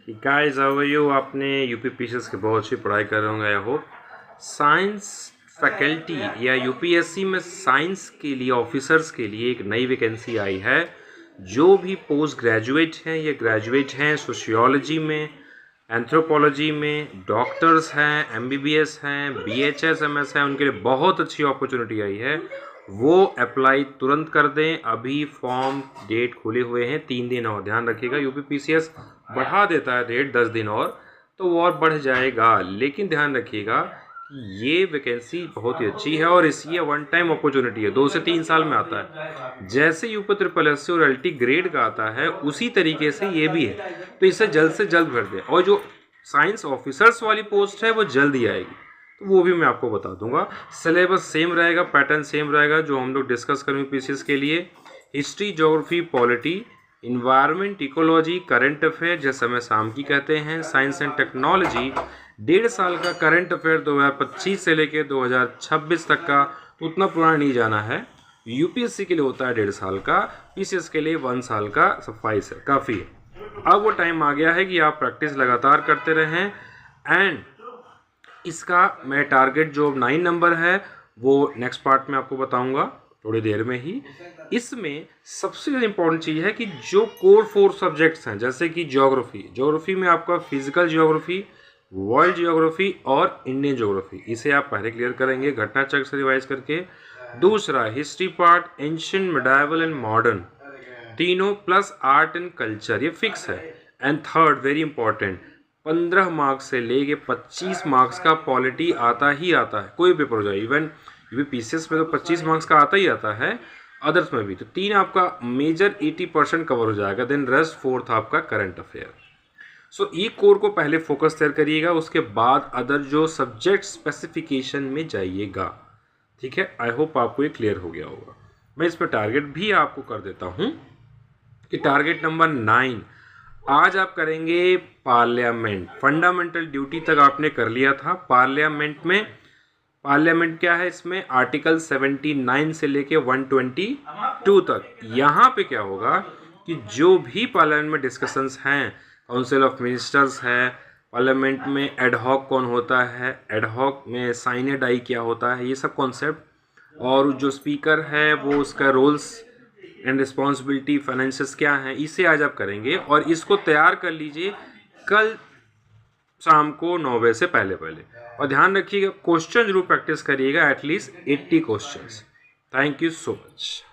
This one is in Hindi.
कि गाइस हाउ आर यू। आपने यूपीपीसीएस की बहुत अच्छी पढ़ाई कर रहे होंगे आई होप। साइंस फैकल्टी या यूपीएससी में साइंस के लिए ऑफिसर्स के लिए एक नई वैकेंसी आई है। जो भी पोस्ट ग्रेजुएट हैं या ग्रेजुएट हैं सोशियोलॉजी में, एंथ्रोपोलॉजी में, डॉक्टर्स हैं, एमबीबीएस हैं, बीएचएस एमएस हैं, उनके लिए बहुत अच्छी अपॉर्चुनिटी आई है। वो अप्लाई तुरंत कर दें। अभी फॉर्म डेट खुले हुए हैं 3 दिन और। ध्यान रखिएगा यूपीपीसीएस बढ़ा देता है डेट 10 दिन और, तो वो और बढ़ जाएगा। लेकिन ध्यान रखिएगा कि ये वैकेंसी बहुत ही अच्छी है और ये वन टाइम अपॉर्चुनिटी है, 2 से 3 साल में आता है। जैसे यूपी ट्रिपल एस और एलटी ग्रेड का आता है उसी तरीके से ये भी है, तो इसे जल्द से जल्द भर दें। और जो साइंस ऑफिसर्स वाली पोस्ट है वो जल्द ही आएगी, तो वो भी मैं आपको बता दूंगा। सिलेबस सेम रहेगा, पैटर्न सेम रहेगा जो हम लोग डिस्कस करेंगे पीसीएस के लिए। History, geography, polity, environment, ecology, current affair जैसे हमें शाम की कहते हैं। साइंस एंड टेक्नोलॉजी 1.5 साल का करंट अफेयर 2025 से लेके 2026 तक का, तो उतना पुराना नहीं जाना है। यूपीएससी के लिए होता है 1.5 साल का, पीसीएस के लिए 1 साल का सफाइस है, काफ़ी है। अब वो टाइम आ गया है कि आप प्रैक्टिस लगातार करते रहें। एंड इसका मैं टारगेट जो 9 नंबर है वो नेक्स्ट पार्ट में आपको बताऊंगा थोड़ी देर में ही। इसमें सबसे ज़्यादा इंपॉर्टेंट चीज़ है कि जो कोर 4 सब्जेक्ट्स हैं, जैसे कि ज्योग्राफी में आपका फिजिकल ज्योग्राफी, वर्ल्ड ज्योग्राफी और इंडियन ज्योग्राफी, इसे आप पहले क्लियर करेंगे घटना चक्र से रिवाइज करके। दूसरा history part, ancient, medieval and modern, तीनों प्लस आर्ट एंड कल्चर, ये फिक्स है। And third very important, 15 marks से लेके 25 मार्क्स का पॉलिटी आता ही आता है, कोई पेपर हो जाए। इवन पीसीएस में तो 25 मार्क्स का आता ही आता है, अदर्स में भी। तो 3 आपका मेजर 80% कवर हो जाएगा, देन रेस्ट 4th आपका करंट अफेयर। सो ई कोर को पहले फोकस तैयार करिएगा, उसके बाद अदर जो सब्जेक्ट स्पेसिफिकेशन में जाइएगा। ठीक है, आई होप आपको ये क्लियर हो गया होगा। मैं इस पर टारगेट भी आपको कर देता हूँ कि टारगेट नंबर 9 आज आप करेंगे पार्लियामेंट। फंडामेंटल ड्यूटी तक आपने कर लिया था। पार्लियामेंट में, पार्लियामेंट क्या है, इसमें आर्टिकल 79 से लेके 122 तक। यहाँ पे क्या होगा कि जो भी पार्लियामेंट में डिस्कशंस हैं, काउंसिल ऑफ मिनिस्टर्स है, पार्लियामेंट में एडहॉक कौन होता है, एडहॉक में साइने डाई क्या होता है, ये सब कॉन्सेप्ट, और जो स्पीकर है वो उसका रोल्स एंड रिस्पॉन्सिबिलिटी, फाइनेंसेस क्या हैं, इसे आज आप करेंगे। और इसको तैयार कर लीजिए कल शाम को 9 बजे से पहले पहले। और ध्यान रखिएगा क्वेश्चन जरूर प्रैक्टिस करिएगा, at least 80 questions. Thank you so much.